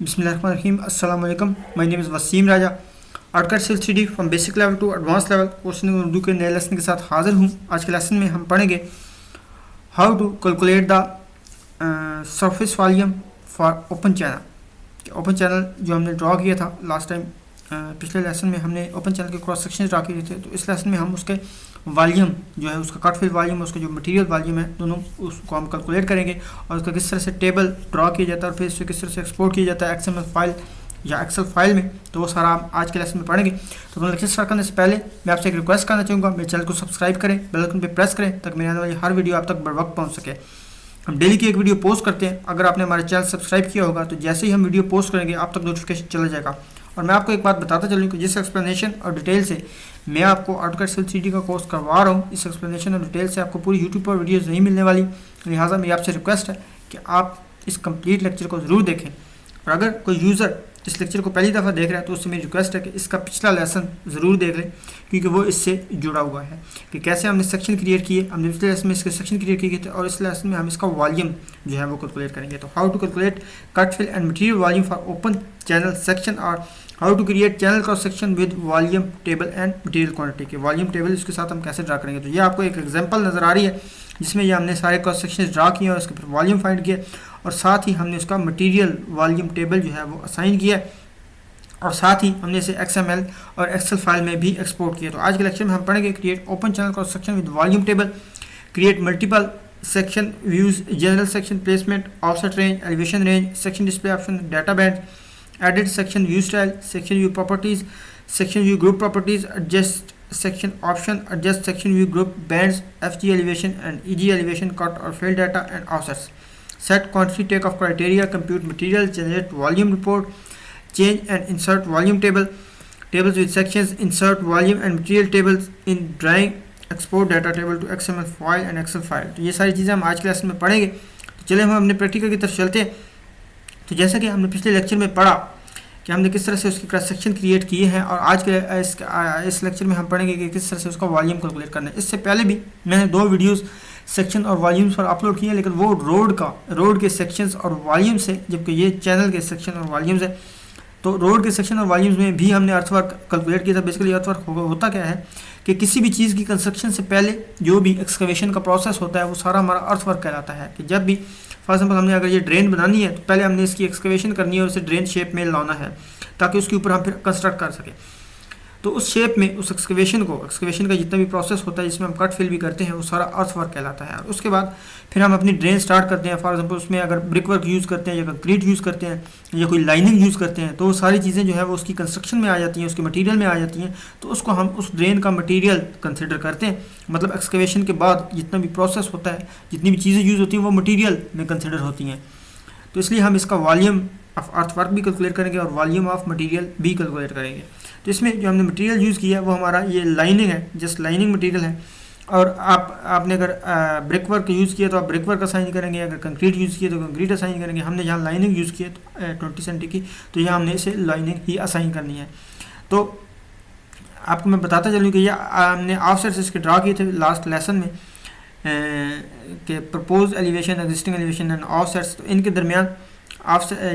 Bismillahirrahmanirrahim. Assalamu alaikum. My name is Waseem Raja. AutoCAD Civil 3D from basic level to advance level question Urdu के नए lesson के साथ हाजिर हूँ. आज के लेसन में हम पढ़ेंगे how to calculate the surface volume for open channel. Open channel जो हमने ड्रॉ किया था लास्ट टाइम, पिछले लेसन में हमने ओपन चैनल के क्रॉस सेक्शन ड्रा किए थे. तो इस लेसन में हम उसके वॉल्यूम जो है, उसका कट फिल वॉल्यूम, उसका जो मटेरियल वॉल्यूम है, दोनों उसको हम कैलकुलेट करेंगे और उसका किस तरह से टेबल ड्रॉ किया जाता है और फिर उससे किस तरह से एक्सपोर्ट किया जाता है एक्सएमएल फाइल या एक्सेल फाइल में. तो वो सारा हम आज के लेसन में पढ़ेंगे. तो अपना लेक्चर स्टार्ट करने से पहले मैं आपसे एक रिक्वेस्ट करना चाहूँगा, मेरे चैनल को सब्सक्राइब करें, बेल आइकन पे प्रेस करें ताकि मेरे आने वाली हर वीडियो आप तक बर वक्त पहुँच सके. हम डेली की एक वीडियो पोस्ट करते हैं. अगर आपने हमारे चैनल सब्सक्राइब किया होगा तो जैसे ही हम वीडियो पोस्ट करेंगे आप तक नोटिफिकेशन चला जाएगा. और मैं आपको एक बात बताता चलूँ कि जिस एक्सप्लेनेशन और डिटेल से मैं आपको AutoCAD Civil 3D का कोर्स करवा रहा हूँ, इस एक्सप्लेनेशन और डिटेल से आपको पूरी यूट्यूब पर वीडियोज़ नहीं मिलने वाली. लिहाजा मेरी आपसे रिक्वेस्ट है कि आप इस कंप्लीट लेक्चर को ज़रूर देखें. और अगर कोई यूज़र इस लेक्चर को पहली दफ़ा देख रहा है तो उससे मेरी रिक्वेस्ट है कि इसका पिछला लेसन ज़रूर देख लें, क्योंकि वो इससे जुड़ा हुआ है कि कैसे हमने सेक्शन क्रिएट किए. हमने पिछले लेसन में इसके सेक्शन क्रिएट किए थे और इस लेसन में हम इसका वॉल्यूम जो है वो कैलकुलेट करेंगे. तो how to calculate cut fill and material volume for open channel section और how to create channel cross section with volume table and material quantity के वॉल्यूम टेबल इसके साथ हम कैसे ड्रा करेंगे. तो ये आपको एक एग्जांपल नज़र आ रही है जिसमें ये हमने सारे क्रॉस सेक्शन ड्रा किए और उसके फिर वॉल्यूम फाइंड किया और साथ ही हमने उसका मटेरियल वॉल्यूम टेबल जो है वो असाइन किया और साथ ही हमने इसे XML और एक्सेल फाइल में भी एक्सपोर्ट किया. तो आज के लेक्चर में हम पढ़ेंगे create open channel cross section with volume table, create multiple section views, general section placement, offset range, elevation range, section display option, data band, edit section view style, section view properties, section view group properties, adjust section option, adjust section view group bands, FG elevation and EG elevation, cut or fill data and offsets, set quantity takeoff criteria, compute material, generate volume report, change and insert volume table, tables with sections, insert volume and material tables in drawing, export data table to XML file and Excel file. तो ये सारी चीज़ें हम आज के lesson में पढ़ेंगे. तो चलिए हम अपने प्रैक्टिकल की तरफ चलते हैं. तो जैसा कि हमने पिछले लेक्चर में पढ़ा कि हमने किस तरह से उसके क्रॉस सेक्शन क्रिएट किए हैं और आज के इस लेक्चर में हम पढ़ेंगे कि किस तरह से उसका वॉल्यूम कैलकुलेट करना है. इससे पहले भी मैंने 2 वीडियोस सेक्शन और वॉल्यूम्स पर अपलोड किए, लेकिन वो रोड के सेक्शंस और वॉल्यूम से, जबकि ये चैनल के सेक्शन और वॉल्यूम्स है. तो रोड के सेक्शन और वॉल्यूम्स में भी हमने अर्थवर्क कैलकुलेट किया था. बेसिकली अर्थवर्क होता क्या है कि किसी भी चीज़ की कंस्ट्रक्शन से पहले जो भी एक्सकवेशन का प्रोसेस होता है वो सारा हमारा अर्थवर्क कहलाता है. कि जब भी फॉर एग्जाम्पल हमने अगर ये ड्रेन बनानी है तो पहले हमने इसकी एक्सकवेशन करनी है और उसे ड्रेन शेप में लाना है ताकि उसके ऊपर हम फिर कंस्ट्रक्ट कर सकें. तो उस शेप में उस एक्सकवेशन का जितना भी प्रोसेस होता है जिसमें हम कट फिल भी करते हैं वो सारा अर्थवर्क कहलाता है. और उसके बाद फिर हम अपनी ड्रेन स्टार्ट करते हैं. फॉर एग्जांपल उसमें अगर ब्रिक वर्क यूज़ करते हैं या कंक्रीट यूज़ करते हैं या कोई लाइनिंग यूज़ करते हैं तो वो सारी चीज़ें जो है वो उसकी कंस्ट्रक्शन में आ जाती हैं, उसके मटीरियल में आ जाती हैं. तो उसको हम उस ड्रेन का मटीरियल कंसिडर करते हैं. मतलब एक्सकवेशन के बाद जितना भी प्रोसेस होता है, जितनी भी चीज़ें यूज़ होती हैं वो मटीरियल में कंसिडर होती हैं. तो इसलिए हम इसका वॉल्यूम ऑफ अर्थवर्क भी कैलकुलेट करेंगे और वॉल्यूम ऑफ मटेरियल भी कैलकुलेट करेंगे. तो इसमें जो हमने मटेरियल यूज़ किया है वो हमारा ये लाइनिंग है, जस्ट लाइनिंग मटेरियल है. और आपने अगर ब्रिक वर्क यूज़ किया तो आप ब्रिक वर्क असाइन करेंगे, अगर कंक्रीट यूज़ किया तो कंक्रीट असाइन करेंगे. हमने यहाँ लाइनिंग यूज़ की है 20 सेंटी की, तो यहाँ हमने इसे लाइनिंग ही असाइन करनी है. तो आपको मैं बताता चलूँ कि यह हमने ऑफसेट्स इसके ड्रा किए थे लास्ट लेसन में कि propose elevation, existing elevation and offsets. तो इनके दरमियान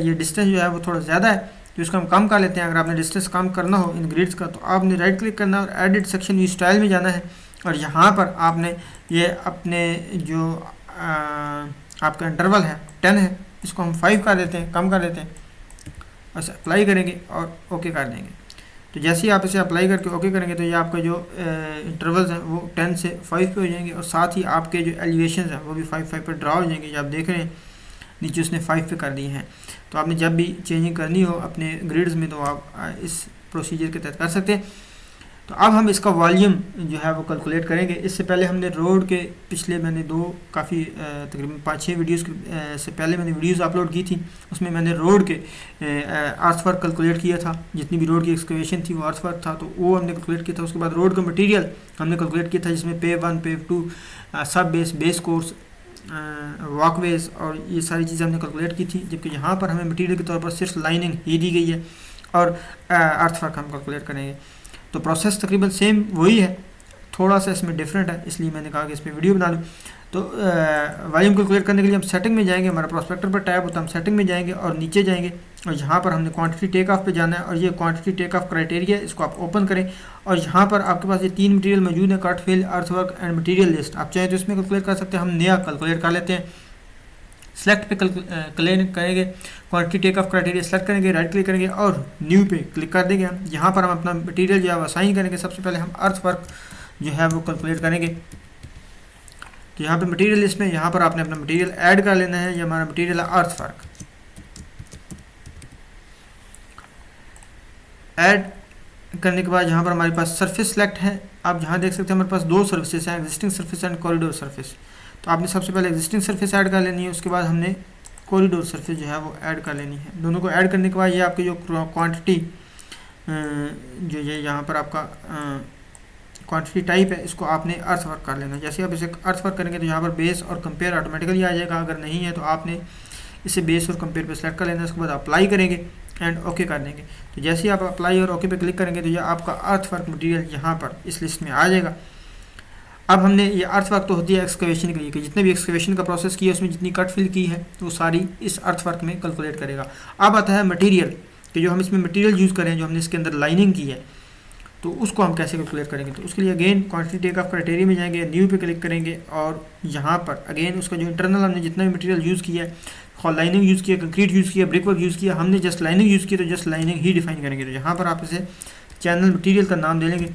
ये डिस्टेंस जो है वो थोड़ा ज़्यादा है तो इसको हम कम कर लेते हैं. अगर आपने डिस्टेंस कम करना हो इन ग्रिड्स का तो आपने राइट क्लिक करना और एडिट सेक्शन व्यू स्टाइल में जाना है और यहाँ पर आपने ये अपने जो आपका इंटरवल है 10 है, इसको हम 5 कर देते हैं, कम कर देते हैं. बस अप्लाई करेंगे और ओके कर देंगे. तो जैसे ही आप इसे अप्लाई करके ओके करेंगे तो ये आपका जो इंटरवल्स हैं वो 10 से 5 पे हो जाएंगे और साथ ही आपके जो एलिवेशन हैं वो भी 5 पर ड्रा हो जाएंगे. जो आप देख रहे हैं नीचे उसने 5 पे कर दिए हैं. तो आपने जब भी चेंजिंग करनी हो अपने ग्रिड्स में तो आप इस प्रोसीजर के तहत कर सकते हैं. तो अब हम इसका वॉल्यूम जो है वो कैलकुलेट करेंगे. इससे पहले हमने रोड के पिछले मैंने काफ़ी तकरीबन 5-6 वीडियोस से पहले मैंने वीडियोस अपलोड की थी. उसमें मैंने रोड के अर्थवर्क कैलकुलेट किया था. जितनी भी रोड की एक्सकवेशन थी वो अर्थवर्क था, तो वो हमने कैलकुलेट किया था. उसके बाद रोड का मटीरियल हमने कैलकुलेट किया था जिसमें पेव 1, पेव 2, सब बेस कोर्स, वॉकवेज और ये सारी चीज़ें हमने कैलकुलेट की थी. जबकि यहाँ पर हमें मटेरियल के तौर पर सिर्फ लाइनिंग ही दी गई है और अर्थवर्क हम कैलकुलेट करेंगे. तो प्रोसेस तकरीबन सेम वही है, थोड़ा सा इसमें डिफरेंट है, इसलिए मैंने कहा कि इस पर वीडियो बना लूँ. तो वॉल्यूम कैलकुलेट करने के लिए हम सेटिंग में जाएंगे, हमारा प्रोस्पेक्टर पर टैब होता है, हम सेटिंग में जाएंगे और नीचे जाएंगे और यहाँ पर हमने क्वांटिटी टेक ऑफ पे जाना है और ये क्वांटिटी टेक ऑफ क्राइटेरिया, इसको आप ओपन करें और यहाँ पर आपके पास ये 3 मटेरियल मौजूद है, cut fill, earthwork and material list. आप चाहें तो इसमें कैलकुलेट कर सकते हैं, हम नया कैलकुलेट कर लेते हैं। सेलेक्ट पे क्लिक करेंगे, quantity take off criteria select करेंगे, राइट क्लिक करेंगे और न्यू पे क्लिक कर देंगे हम। यहाँ पर हम अपना मटेरियल जो है वो असाइन करेंगे। सबसे पहले हम अर्थवर्क जो है वो कैलकुलेट करेंगे। तो यहाँ पे मटेरियल लिस्ट में यहाँ पर आपने अपना मटेरियल ऐड कर लेना है। ये हमारा मटेरियल है अर्थवर्क। ऐड करने के बाद यहाँ पर हमारे पास सरफेस सेलेक्ट है। आप यहाँ देख सकते हैं हमारे पास 2 सर्फेसेस हैं, existing surface and corridor surface. तो आपने सबसे पहले एग्जिस्टिंग सरफेस ऐड कर लेनी है, उसके बाद हमने कॉरिडोर सरफेस जो है वो ऐड कर लेनी है। दोनों को ऐड करने के बाद ये आपकी जो क्वांटिटी जो ये यहाँ पर आपका क्वांटिटी टाइप है, इसको आपने अर्थवर्क कर लेना है। जैसे आप इसे अर्थवर्क करेंगे तो यहाँ पर बेस और कंपेयर ऑटोमेटिकली आ जाएगा। अगर नहीं है तो आपने इसे बेस और कंपेयर पे सेलेक्ट कर लेना है। उसके बाद अप्लाई करेंगे एंड ओके कर देंगे। तो जैसे ही आप अप्लाई और ओके पे क्लिक करेंगे तो ये आपका अर्थवर्क मटेरियल यहाँ पर इस लिस्ट में आ जाएगा। अब हमने ये अर्थवर्क तो होती है एक्सकवेशन के लिए कि जितने भी एक्सकवेशन का प्रोसेस किया उसमें जितनी कट फिल की है तो वो सारी इस अर्थवर्क में कैलकुलेट करेगा। अब आता है मटेरियल कि जो हम इसमें मटेरियल यूज़ करें, जो हमने इसके अंदर लाइनिंग की है, तो उसको हम कैसे कैलकुलेट करेंगे। तो उसके लिए again quantity take off criteria में जाएंगे, न्यू पे क्लिक करेंगे और यहाँ पर अगेन उसका जो इंटरनल हमने जितना भी मटेरियल यूज़ किया है, लाइनिंग यूज़ किया, कंक्रीट यूज़ किया, ब्रिक वर्क यूज़ किया, हमने जस्ट लाइनिंग यूज़ की तो जस्ट लाइनिंग ही डिफाइन करेंगे। तो यहाँ पर आप इसे चैनल मटेरियल का नाम दे लेंगे।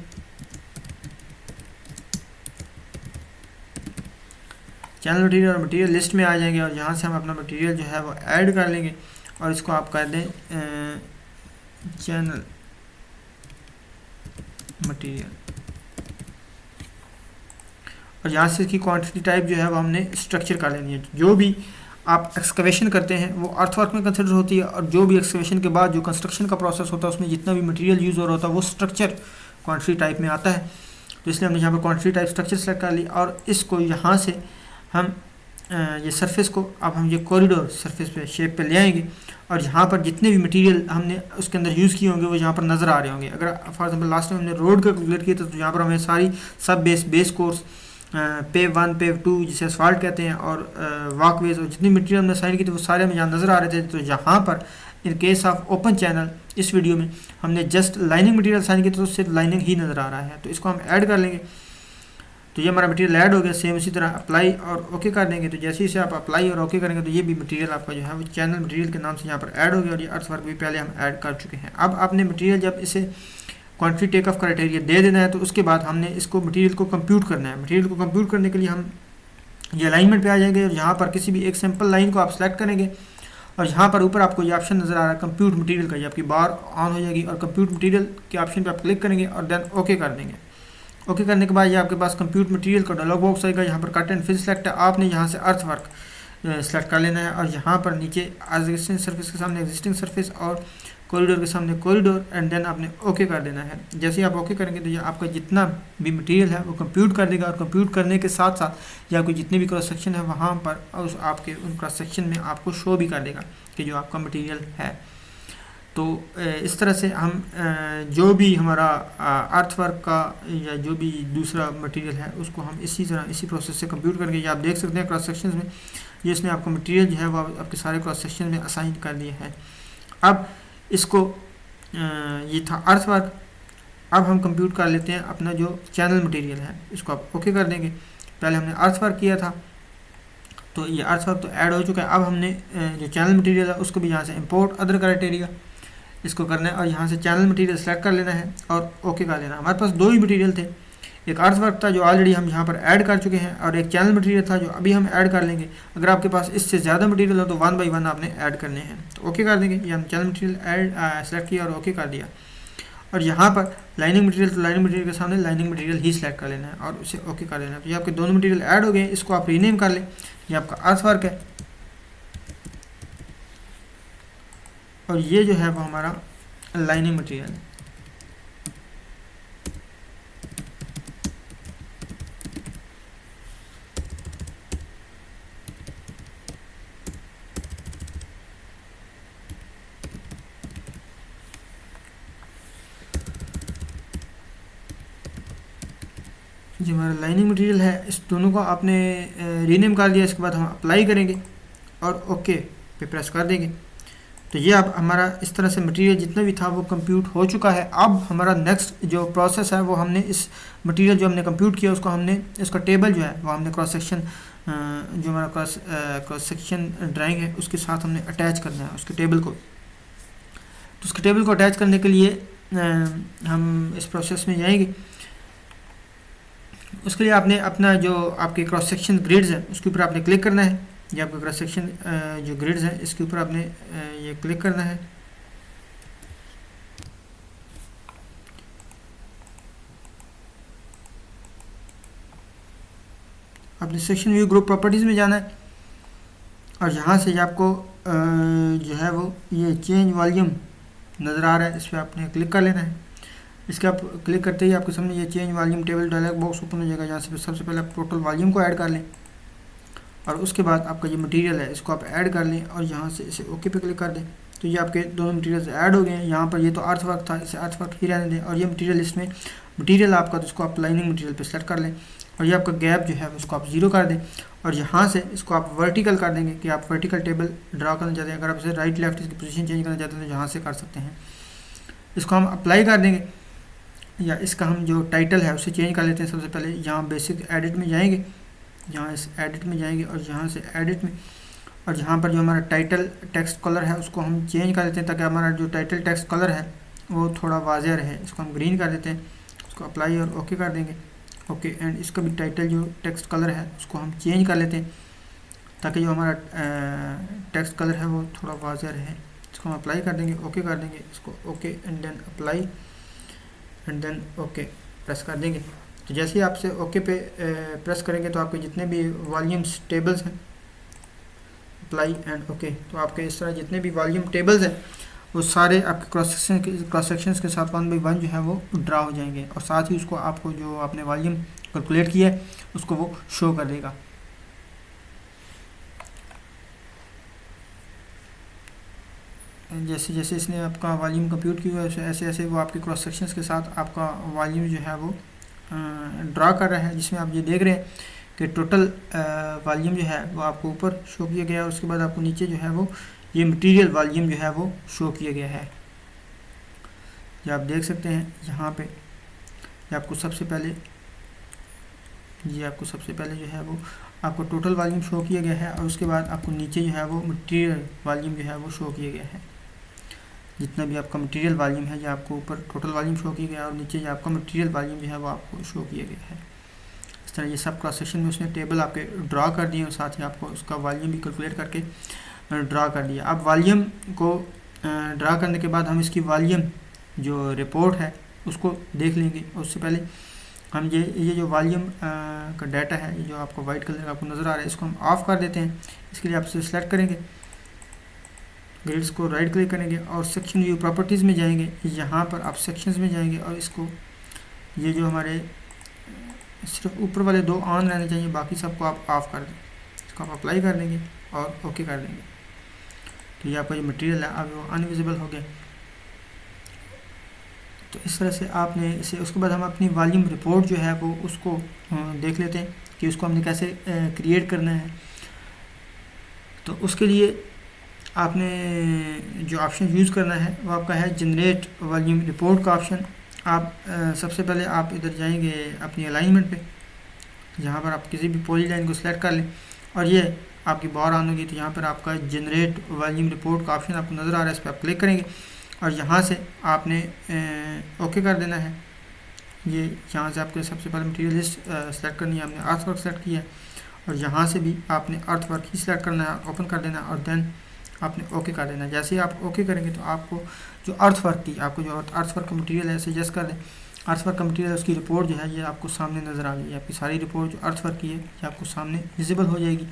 चैनल मटेरियल और मटेरियल लिस्ट में आ जाएंगे और यहाँ से हम अपना मटेरियल जो है वो ऐड कर लेंगे और इसको आप कर दें चैनल मटेरियल और यहाँ से इसकी क्वांटिटी टाइप जो है वो हमने स्ट्रक्चर कर लेनी है। जो भी आप एक्सकवेशन करते हैं वो अर्थवर्क में कंसिडर होती है और जो भी एक्सकवेशन के बाद जो कंस्ट्रक्शन का प्रोसेस होता है उसमें जितना भी मटेरियल यूज़ हो रहा होता है वो स्ट्रक्चर क्वांटिटी टाइप में आता है। तो इसलिए हमने यहाँ पर क्वांटिटी टाइप स्ट्रक्चर सेलेक्ट कर ली और इसको यहाँ से हम ये सरफेस को अब हम ये कॉरिडोर सरफेस पे शेप पे ले आएंगे और यहाँ पर जितने भी मटेरियल हमने उसके अंदर यूज़ किए होंगे वो यहाँ पर नज़र आ रहे होंगे। अगर फॉर एग्जांपल लास्ट टाइम हमने रोड का कैलकुलेट किया था तो यहाँ पर हमें सारी सब बेस कोर्स, पेव 1 पेव 2 जिसे असफाल्ट कहते हैं और वॉकवेज और जितनी मटेरियल हमने साइन की थी वो सारे हमें यहाँ नज़र आ रहे थे। तो यहाँ पर in case of open channel इस वीडियो में हमने जस्ट लाइनिंग मटेरियल साइन किया तो सिर्फ लाइनिंग ही नज़र आ रहा है। तो इसको हम ऐड कर लेंगे। तो ये हमारा मटेरियल ऐड हो गया। सेम इसी तरह अप्लाई और ओके कर देंगे। तो जैसे ही से आप अप्लाई और ओके करेंगे तो ये भी मटेरियल आपका जो है वो चैनल मटेरियल के नाम से यहाँ पर ऐड हो गया और ये अर्थवर्क भी पहले हम ऐड कर चुके हैं। अब आपने मटेरियल जब इसे क्वांटिटी टेक ऑफ क्राइटेरिया दे देना है तो उसके बाद हमने इसको मटेरियल को कंप्यूट करना है। मटेरियल को कंप्यूट करने के लिए हम ये अलाइनमेंट पे आ जाएंगे और यहाँ पर किसी भी एक सिंपल लाइन को आप सेलेक्ट करेंगे और यहाँ पर ऊपर आपको ये ऑप्शन नज़र आ रहा है कंप्यूट मटेरियल का, ये आपकी बार ऑन हो जाएगी और कंप्यूट मटेरियल के ऑप्शन पे आप क्लिक करेंगे और देन ओके कर देंगे। ओके करने के बाद ये आपके पास कंप्यूट मटेरियल का डायलॉग बॉक्स आएगा। यहाँ पर कट एंड फिल सेलेक्ट है, आपने यहाँ से अर्थवर्क सेलेक्ट कर लेना है और यहाँ पर नीचे एग्जिस्टिंग सरफेस के सामने एग्जिस्टिंग सरफेस और कॉरिडोर के सामने कॉरिडोर एंड देन आपने ओके कर देना है। जैसे ही आप ओके करेंगे तो ये आपका जितना भी मटेरियल है वो कंप्यूट कर देगा और कंप्यूट करने के साथ साथ या कोई जितने भी क्रॉस सेक्शन है वहाँ पर उस आपके उन क्रॉस सेक्शन में आपको शो भी कर देगा कि जो आपका मटेरियल है। तो इस तरह से हम जो भी हमारा अर्थवर्क का या जो भी दूसरा मटेरियल है उसको हम इसी तरह इसी प्रोसेस से कंप्यूट करके, ये आप देख सकते हैं क्रॉस सेक्शन में ये इसने आपका मटेरियल जो है वो आपके सारे क्रॉस सेक्शन में असाइन कर दिए हैं। अब इसको ये था अर्थवर्क। अब हम कंप्यूट कर लेते हैं अपना जो चैनल मटेरियल है, इसको आप ओके कर देंगे। पहले हमने अर्थवर्क किया था तो ये अर्थवर्क तो ऐड हो चुका है। अब हमने जो चैनल मटेरियल है उसको भी यहाँ से इंपोर्ट अदर क्राइटेरिया इसको करना है और यहाँ से चैनल मटेरियल सेलेक्ट कर लेना है और ओके कर लेना। हमारे पास 2 ही मटेरियल थे, एक अर्थवर्क था जो ऑलरेडी हम यहाँ पर ऐड कर चुके हैं और एक चैनल मटेरियल था जो अभी हम ऐड कर लेंगे। अगर आपके पास इससे ज़्यादा मटेरियल हो तो 1 बाई 1 आपने ऐड करने हैं। तो ओके कर देंगे। ये हम चैनल मटेरियल ऐड सेलेक्ट किया और ओके कर दिया और यहाँ पर लाइनिंग मटेरियल, तो लाइनिंग मटेरियल के सामने लाइनिंग मटेरियल ही सिलेक्ट कर लेना है और उसे ओके कर लेना है। तो ये आपके दोनों मटेरियल ऐड हो गए। इसको आप रीनेम कर लें। ये आपका अर्थवर्क है और ये जो है वो हमारा लाइनिंग मटेरियल। जो हमारा लाइनिंग मटेरियल है इस दोनों को आपने रीनेम कर दिया। इसके बाद हम अप्लाई करेंगे और ओके पे प्रेस कर देंगे। तो ये अब हमारा इस तरह से मटेरियल जितना भी था वो कंप्यूट हो चुका है। अब हमारा नेक्स्ट जो प्रोसेस है वो हमने इस मटेरियल जो हमने कंप्यूट किया उसको हमने इसका टेबल जो है वो हमने क्रॉस सेक्शन जो हमारा क्रॉस सेक्शन ड्राइंग है उसके साथ हमने अटैच करना है उसके टेबल को। तो उसके टेबल को अटैच करने के लिए हम इस प्रोसेस में जाएंगे। उसके लिए आपने अपना जो आपके क्रॉस सेक्शन ग्रिड्स हैं उसके ऊपर आपने क्लिक करना है। ये आपका क्रॉस सेक्शन जो ग्रिड्स हैं इसके ऊपर आपने ये क्लिक करना है। आपने सेक्शन व्यू ग्रुप प्रॉपर्टीज़ में जाना है और यहाँ से आपको जो है वो ये चेंज वॉल्यूम नज़र आ रहा है, इस पर आपने क्लिक कर लेना है। इसके आप क्लिक करते ही आपके सामने ये change volume table dialog box open हो जाएगा, जहाँ से सबसे पहले आप टोटल वॉल्यूम को ऐड कर लें और उसके बाद आपका ये मटेरियल है इसको आप ऐड कर लें और यहाँ से इसे ओके पे क्लिक कर दें। तो ये आपके दोनों मटेरियल्स ऐड हो गए हैं। यहाँ पर ये तो अर्थ वर्क था, इसे अर्थ वर्क ही रहने दें और ये मटेरियल इसमें मटेरियल आपका तो इसको आप लाइनिंग मटेरियल पे सेलेक्ट कर लें और ये आपका गैप जो है उसको आप 0 कर दें और यहाँ से इसको आप वर्टिकल कर देंगे कि आप वर्टिकल टेबल ड्रा करना चाहते हैं। अगर आप इसे राइट लेफ्ट इसकी पोजीशन चेंज करना चाहते हैं तो यहाँ से कर सकते हैं। इसको हम अप्लाई कर देंगे या इसका हम जो टाइटल है उसे चेंज कर लेते हैं। सबसे पहले यहाँ बेसिक एडिट में जाएंगे, यहाँ इस एडिट में जाएंगे और यहाँ से एडिट में और यहाँ पर जो हमारा टाइटल टेक्स्ट कलर है उसको हम चेंज कर देते हैं ताकि हमारा जो टाइटल टेक्स्ट कलर है वो थोड़ा वाज़ेह रहे। इसको हम ग्रीन कर देते हैं, उसको अप्लाई और ओके कर देंगे। ओके एंड इसका भी टाइटल जो टेक्स्ट कलर है उसको हम चेंज कर लेते हैं ताकि जो हमारा टेक्स्ट कलर है वो थोड़ा वाज़ेह रहे। इसको हम अप्लाई कर देंगे, ओके कर देंगे, इसको okay and then apply and then okay press कर देंगे। तो जैसे ही आपसे ओके पे प्रेस करेंगे तो आपके जितने भी वॉल्यूम्स टेबल्स हैं अप्लाई एंड ओके, तो आपके इस तरह जितने भी वॉल्यूम टेबल्स हैं वो सारे आपके क्रॉस सेक्शंस के साथ 1 by 1 जो है वो ड्रा हो जाएंगे और साथ ही उसको आपको जो आपने वॉल्यूम कैलकुलेट किया है उसको वो शो कर देगा। जैसे जैसे इसने आपका वॉल्यूम कंप्यूट किया है ऐसे ऐसे वो आपके क्रॉस सेक्शंस के साथ आपका वॉल्यूम जो है वो ड्रा कर रहा है, जिसमें आप ये देख रहे हैं कि टोटल वॉल्यूम जो है वो आपको ऊपर शो किया गया है। उसके बाद आपको नीचे जो है वो ये मटेरियल वॉल्यूम जो है वो शो किया गया है। ये आप देख सकते हैं यहाँ पे ये आपको सबसे पहले जो है वो आपको टोटल वॉल्यूम शो किया गया है और उसके बाद आपको नीचे जो है वो मटेरियल वॉल्यूम जो है वो शो किया गया है। जितना भी आपका मटेरियल वॉल्यूम है ये आपको ऊपर टोटल वॉल्यूम शो किया गया है और नीचे जो आपका मटेरियल वॉल्यूम जो है वो आपको शो किया गया है। इस तरह ये सब क्रॉस सेक्शन में उसने टेबल आपके ड्रा कर दिए और साथ ही आपको उसका वॉल्यूम भी कैलकुलेट करके ड्रा कर दिया। अब वॉल्यूम को ड्रा करने के बाद हम इसकी वॉल्यूम जो रिपोर्ट है उसको देख लेंगे। उससे पहले हम ये जो वॉल्यूम का डाटा है ये जो आपको वाइट कलर आपको नज़र आ रहा है इसको हम ऑफ़ कर देते हैं। इसके लिए आप इसे सेलेक्ट करेंगे, ग्रिड्स को राइट क्लिक करेंगे और सेक्शन व्यू प्रॉपर्टीज़ में जाएंगे। यहाँ पर आप सेक्शंस में जाएंगे और इसको ये जो हमारे सिर्फ ऊपर वाले 2 ऑन रहने चाहिए, बाकी सबको आप ऑफ़ कर दें। इसको आप अप्लाई कर देंगे और ओके कर देंगे। तो ये आपका जो मटेरियल है अब वो अनविजिबल हो गया। तो इस तरह से आपने इसे उसके बाद हम अपनी वॉल्यूम रिपोर्ट जो है वो उसको देख लेते हैं कि उसको हमने कैसे क्रिएट करना है। तो उसके लिए आपने जो ऑप्शन यूज़ करना है वो आपका है जनरेट वॉल्यूम रिपोर्ट का ऑप्शन। आप सबसे पहले आप इधर जाएंगे अपनी अलाइनमेंट पे, जहाँ पर आप किसी भी पॉली लाइन को सिलेक्ट कर लें और ये आपकी बार ऑन होगी। तो यहाँ पर आपका जनरेट वॉल्यूम रिपोर्ट का ऑप्शन आपको नज़र आ रहा है, इस पर आप क्लिक करेंगे और यहाँ से आपने ओके कर देना है। ये यहाँ से आपको सबसे पहले मटेरियल लिस्ट सेलेक्ट करनी है, हमने अर्थ वर्क सेलेक्ट किया है और यहाँ से भी आपने अर्थ वर्क ही सिलेक्ट करना है, ओपन कर देना और देन आपने ओके कर देना। जैसे ही आप ओके करेंगे तो आपको जो अर्थ वर्क की आपको जो अर्थ वर्क का मटेरियल है सजेस्ट कर दें अर्थ वर्क का मटेरियल उसकी रिपोर्ट जो है ये आपको सामने नज़र आ गई है। आपकी सारी रिपोर्ट जो अर्थ वर्क की है ये आपको सामने विजिबल हो जाएगी।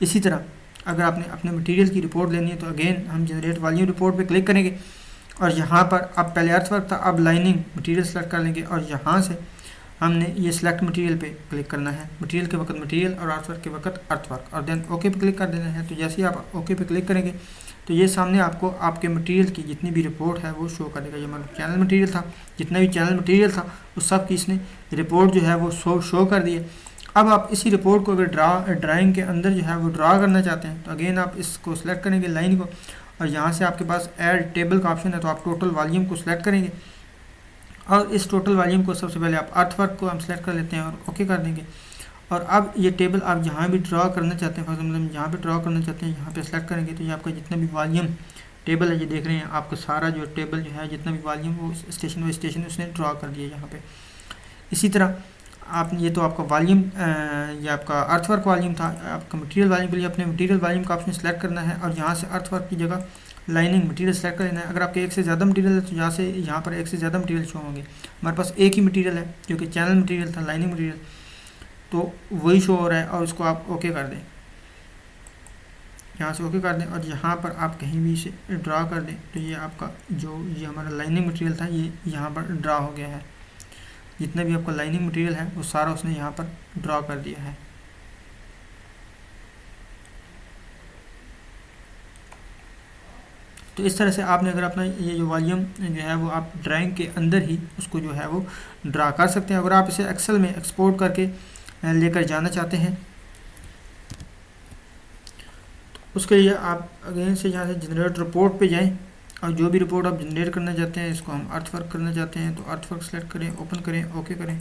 इसी तरह अगर आपने अपने मटेरियल की रिपोर्ट लेनी है तो अगेन हम जनरेट वॉल्यूम रिपोर्ट पे क्लिक करेंगे और यहाँ पर अब पहले अर्थ वर्क था, अब लाइनिंग मटेरियल सेलेक्ट कर लेंगे और यहाँ से हमने ये सिलेक्ट मटेरियल पे क्लिक करना है। मटेरियल के वक्त मटेरियल और अर्थ वर्क के वक्त अर्थ वर्क और देन ओके पे क्लिक कर देना है। तो जैसे ही आप ओके पे क्लिक करेंगे तो ये सामने आपको आपके मटेरियल की जितनी भी रिपोर्ट है वो शो करेगा। ये हमारा चैनल मटेरियल था, जितना भी चैनल मटेरियल था उस सब की इसने रिपोर्ट जो है वो शो कर दी है। अब आप इसी रिपोर्ट को अगर ड्राइंग के अंदर जो है वो ड्रा करना चाहते हैं तो अगेन आप इसको सिलेक्ट करेंगे लाइन को, और यहाँ से आपके पास ऐड टेबल का ऑप्शन है, तो आप टोटल वॉल्यूम को सिलेक्ट करेंगे और इस टोटल वॉल्यूम को सबसे पहले आप अर्थवर्क को हम सिलेक्ट कर लेते हैं और ओके कर देंगे। और अब ये टेबल आप जहाँ भी ड्रा करना चाहते हैं, फॉर एग्जाम्पल जहाँ पे ड्रा करना चाहते हैं यहाँ पे सिलेक्ट करेंगे तो ये आपका जितना भी वॉल्यूम टेबल है ये देख रहे हैं, आपका सारा जो टेबल जो है जितना भी वॉल्यूम वो स्टेशन बाई स्टेशन उसने ड्रा कर दिया यहाँ पे। इसी तरह आप ये तो आपका वॉल्यूम ये आपका अर्थवर्क वॉल्यूम था, आपका मटेरियल वॉल्यूम के लिए अपने मटेरियल वॉल्यूम का ऑप्शन सेलेक्ट करना है और यहाँ से अर्थवर्क की जगह लाइनिंग मटेरियल सेलेक्ट कर लेना है। अगर आपके एक से ज़्यादा मटेरियल है तो यहाँ पर एक से ज़्यादा मटेरियल शो होंगे। हमारे पास एक ही मटेरियल है जो कि चैनल मटेरियल था, लाइनिंग मटेरियल, तो वही शो हो रहा है और उसको आप ओके कर दें, यहाँ से ओके कर दें और यहाँ पर आप कहीं भी इसे ड्रा कर दें तो ये आपका जो ये हमारा लाइनिंग मटेरियल था ये यहाँ पर ड्रा हो गया है। जितना भी आपका लाइनिंग मटेरियल है वो सारा उसने यहाँ पर ड्रा कर दिया है। तो इस तरह से आपने अगर अपना ये जो वॉल्यूम जो है वो आप ड्राइंग के अंदर ही उसको जो है वो ड्रा कर सकते हैं। अगर आप इसे एक्सेल में एक्सपोर्ट करके लेकर जाना चाहते हैं तो उसके लिए आप अगेन से यहाँ से जनरेट रिपोर्ट पे जाएं और जो भी रिपोर्ट आप जनरेट करना चाहते हैं इसको हम अर्थवर्क करना चाहते हैं तो अर्थवर्क सेलेक्ट करें, ओपन करें, ओके करें।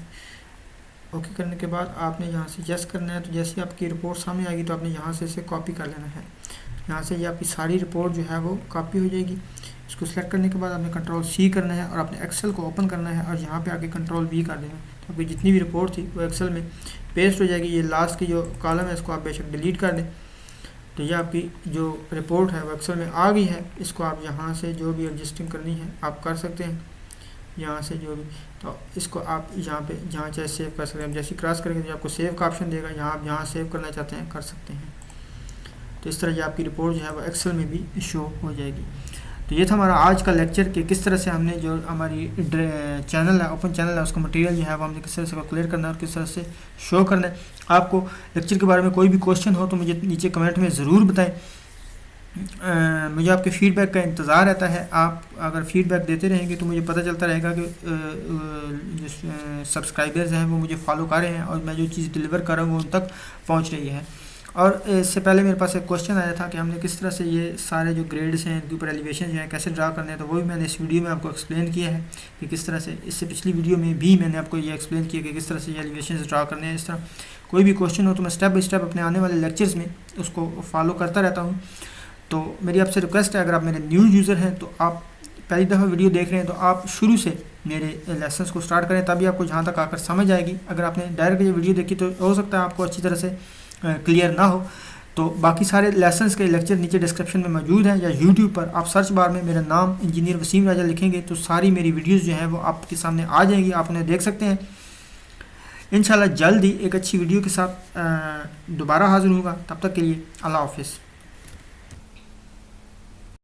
ओके करने के बाद आपने यहाँ से यस करना है, तो जैसे आपकी रिपोर्ट सामने आएगी तो आपने यहाँ से इसे कॉपी कर लेना है। यहाँ से ये आपकी सारी रिपोर्ट जो है वो कॉपी हो जाएगी। इसको सेलेक्ट करने के बाद आपने कंट्रोल सी करना है और आपने एक्सेल को ओपन करना है और यहाँ पे आके कंट्रोल वी कर देना है, तो आपकी जितनी भी रिपोर्ट थी वो एक्सेल में पेस्ट हो जाएगी। ये लास्ट की जो कॉलम है इसको आप बेशक डिलीट कर दें। तो ये आपकी जो रिपोर्ट है वो एक्सेल में आ गई है। इसको आप यहाँ से जो भी एडजस्टिंग करनी है आप कर सकते हैं, यहाँ से जो भी, तो इसको आप यहाँ पे जहाँ चाहे सेव कर सकते हैं। जैसे क्रॉस करेंगे तो आपको सेव का ऑप्शन देगा, यहाँ आप जहाँ सेव करना चाहते हैं कर सकते हैं। तो इस तरह ये आपकी रिपोर्ट जो है वो एक्सेल में भी शो हो जाएगी। तो ये था हमारा आज का लेक्चर कि किस तरह से हमने जो हमारी चैनल है, ओपन चैनल है, उसका मटेरियल जो है वो हमने किस तरह से कैलकुलेट करना है और किस तरह से शो करना है। आपको लेक्चर के बारे में कोई भी क्वेश्चन हो तो मुझे नीचे कमेंट में ज़रूर बताएं। मुझे आपके फ़ीडबैक का इंतज़ार रहता है। आप अगर फ़ीडबैक देते रहेंगे तो मुझे पता चलता रहेगा कि जो सब्सक्राइबर्स हैं वो मुझे फॉलो कर रहे हैं और मैं जो चीज़ डिलीवर कर रहा हूँ वो उन तक पहुँच रही है। और इससे पहले मेरे पास एक क्वेश्चन आया था कि हमने किस तरह से ये सारे जो ग्रेड्स हैं इनके ऊपर एलिवेशन जो है कैसे ड्रा करने हैं, तो वो भी मैंने इस वीडियो में आपको एक्सप्लेन किया है कि किस तरह से। इससे पिछली वीडियो में भी मैंने आपको ये एक्सप्लेन किया कि किस तरह से ये एलिवेशन ड्रा करने हैं। इस तरह कोई भी क्वेश्चन हो तो मैं स्टेप बाई स्टेप अपने आने वाले लेक्चर्स में उसको फॉलो करता रहता हूँ। तो मेरी आपसे रिक्वेस्ट है, अगर आप मेरे न्यू यूज़र हैं तो आप पहली दफ़ा वीडियो देख रहे हैं तो आप शुरू से मेरे लेसन्स को स्टार्ट करें, तभी आपको जहाँ तक आकर समझ आएगी। अगर आपने डायरेक्ट ये वीडियो देखी तो हो सकता है आपको अच्छी तरह से क्लियर ना हो। तो बाकी सारे लेसन्स के लेक्चर नीचे डिस्क्रिप्शन में मौजूद हैं, या यूट्यूब पर आप सर्च बार में मेरा नाम इंजीनियर वसीम राजा लिखेंगे तो सारी मेरी वीडियोस जो हैं वो आपके सामने आ जाएंगी, आप उन्हें देख सकते हैं। इंशाल्लाह जल्द ही एक अच्छी वीडियो के साथ दोबारा हाजिर होगा। तब तक के लिए अल्लाह हाफिज़।